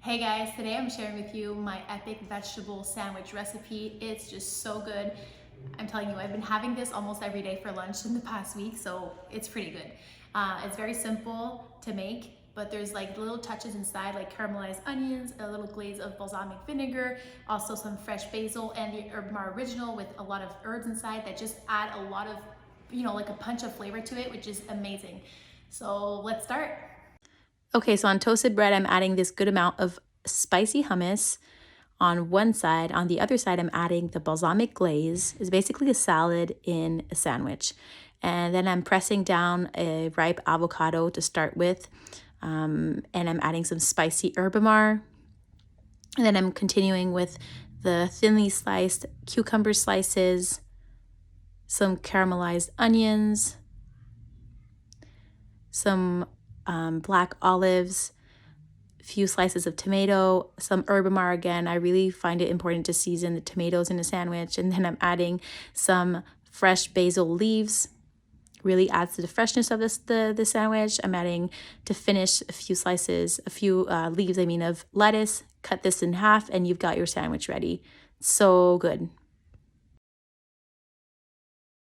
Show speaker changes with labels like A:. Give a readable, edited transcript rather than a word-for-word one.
A: Hey guys, today I'm sharing with you my epic vegetable sandwich recipe. It's just so good. I'm telling you, I've been having this almost every day for lunch in the past week, so it's pretty good. It's very simple to make, but there's like little touches inside like caramelized onions, a little glaze of balsamic vinegar, also some fresh basil and the Herbamare original with a lot of herbs inside that just add a lot of, like a punch of flavor to it, which is amazing. So let's start. Okay, so on toasted bread, I'm adding this good amount of spicy hummus on one side. On the other side, I'm adding the balsamic glaze. It's basically a salad in a sandwich. And then I'm pressing down a ripe avocado to start with. And I'm adding some spicy herbamare. And then I'm continuing with the thinly sliced cucumber slices, some caramelized onions, some black olives, a few slices of tomato, some herbamare again. I really find it important to season the tomatoes in a sandwich. And then I'm adding some fresh basil leaves. Really adds to the freshness of the sandwich. I'm adding, to finish, a few leaves, of lettuce. Cut this in half and you've got your sandwich ready. So good.